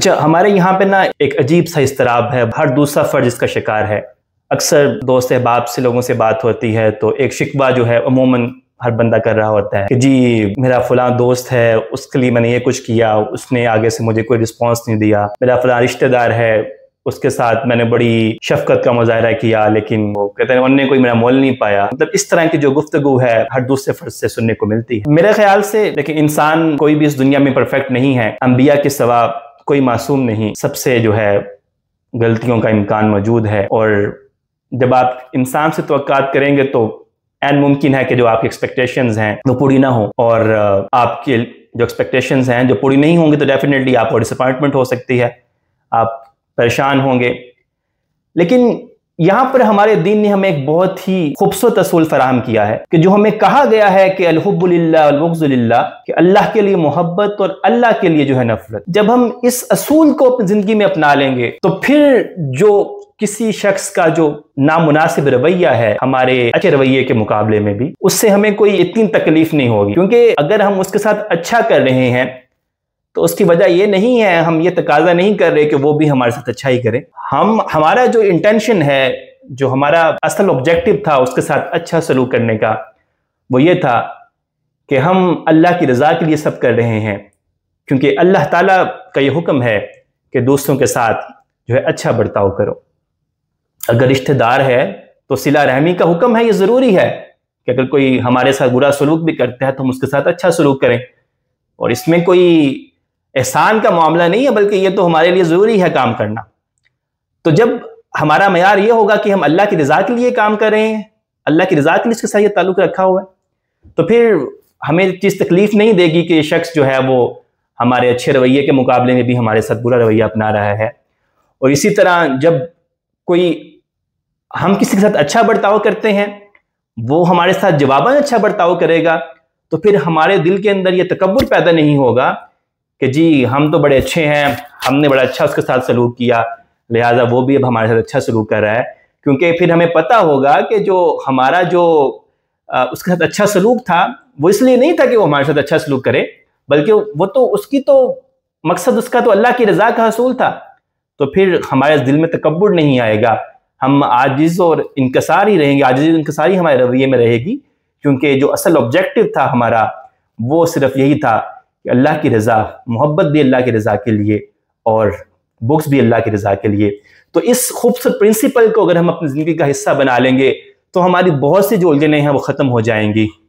اچھا، ہمارے یہاں پہ نا ایک عجیب سا اضطراب ہے، ہر دوسرا فرد اس کا شکار ہے۔ اکثر دوست احباب سے لوگوں سے بات ہوتی ہے تو ایک شکوہ جو ہے عموماً ہر بندہ کر رہا ہوتا ہے کہ جی میرا فلاں دوست ہے، اس کے لیے میں نے یہ کچھ کیا، اس نے آگے سے مجھے کوئی رسپانس نہیں دیا۔ میرا فلاں رشتہ دار ہے، اس کے ساتھ میں نے بڑی شفقت کا مظاہرہ کیا لیکن وہ کہتے ہیں انہوں نے کوئی میرا مول نہیں پایا۔ مطلب اس طرح کی جو گفتگو ہے ہر دوسرے فرد سے سننے کو ملتی ہے۔ میرے خیال سے لیکن انسان کوئی بھی اس دنیا میں پرفیکٹ نہیں ہے، انبیاء کے سوا کوئی معصوم نہیں، سب سے جو ہے غلطیوں کا امکان موجود ہے، اور جب آپ انسان سے توقعات کریں گے تو عین ممکن ہے کہ جو آپ کی ایکسپیکٹیشنز ہیں وہ پوری نہ ہوں، اور آپ کی جو ایکسپیکٹیشنز ہیں جو پوری نہیں ہوں گی تو ڈیفینیٹلی آپ کو ڈس اپوائنٹمنٹ ہو سکتی ہے، آپ پریشان ہوں گے۔ لیکن یہاں پر ہمارے دین نے ہمیں ایک بہت ہی خوبصورت اصول فراہم کیا ہے کہ جو ہمیں کہا گیا ہے کہ الحب للہ والبغض للہ، کہ اللہ کے لیے محبت اور اللہ کے لیے جو ہے نفرت۔ جب ہم اس اصول کو اپنی زندگی میں اپنا لیں گے تو پھر جو کسی شخص کا جو نامناسب رویہ ہے ہمارے اچھے رویے کے مقابلے میں بھی، اس سے ہمیں کوئی اتنی تکلیف نہیں ہوگی، کیونکہ اگر ہم اس کے ساتھ اچھا کر رہے ہیں تو اس کی وجہ یہ نہیں ہے، ہم یہ تقاضا نہیں کر رہے کہ وہ بھی ہمارے ساتھ اچھا ہی کرے۔ ہمارا جو انٹینشن ہے، جو ہمارا اصل آبجیکٹو تھا اس کے ساتھ اچھا سلوک کرنے کا، وہ یہ تھا کہ ہم اللہ کی رضا کے لیے سب کر رہے ہیں، کیونکہ اللہ تعالیٰ کا یہ حکم ہے کہ دوستوں کے ساتھ جو ہے اچھا برتاؤ کرو۔ اگر رشتہ دار ہے تو صلہ رحمی کا حکم ہے، یہ ضروری ہے کہ اگر کوئی ہمارے ساتھ برا سلوک بھی کرتا ہے تو ہم اس کے ساتھ اچھا سلوک کریں، اور اس میں کوئی احسان کا معاملہ نہیں ہے، بلکہ یہ تو ہمارے لیے ضروری ہے کام کرنا۔ تو جب ہمارا معیار یہ ہوگا کہ ہم اللہ کی رضا کے لیے کام کر رہے ہیں، اللہ کی رضا کے لیے اس کے ساتھ یہ تعلق رکھا ہوا ہے، تو پھر ہمیں چیز تکلیف نہیں دے گی کہ یہ شخص جو ہے وہ ہمارے اچھے رویے کے مقابلے میں بھی ہمارے ساتھ برا رویہ اپنا رہا ہے۔ اور اسی طرح جب ہم کسی کے ساتھ اچھا برتاؤ کرتے ہیں، وہ ہمارے ساتھ جواباً اچھا برتاؤ کرے گا، تو پھر ہمارے دل کے اندر یہ تکبر پیدا نہیں ہوگا کہ جی ہم تو بڑے اچھے ہیں، ہم نے بڑا اچھا اس کے ساتھ سلوک کیا، لہٰذا وہ بھی اب ہمارے ساتھ اچھا سلوک کر رہا ہے۔ کیونکہ پھر ہمیں پتہ ہوگا کہ جو ہمارا جو اس کے ساتھ اچھا سلوک تھا وہ اس لیے نہیں تھا کہ وہ ہمارے ساتھ اچھا سلوک کرے، بلکہ وہ تو اس کی تو مقصد اس کا تو اللہ کی رضا کا حصول تھا۔ تو پھر ہمارے دل میں تکبر نہیں آئے گا، ہم عاجز اور انکسار ہی رہیں گے، عاجز اور انکساری ہمارے رویے میں رہے گی، کیونکہ جو اصل آبجیکٹو تھا ہمارا وہ صرف یہی تھا کہ اللہ کی رضا، محبت بھی اللہ کی رضا کے لیے اور بغض بھی اللہ کی رضا کے لیے۔ تو اس خوبصورت پرنسپل کو اگر ہم اپنی زندگی کا حصہ بنا لیں گے تو ہماری بہت سی جو الجھنیں ہیں وہ ختم ہو جائیں گی۔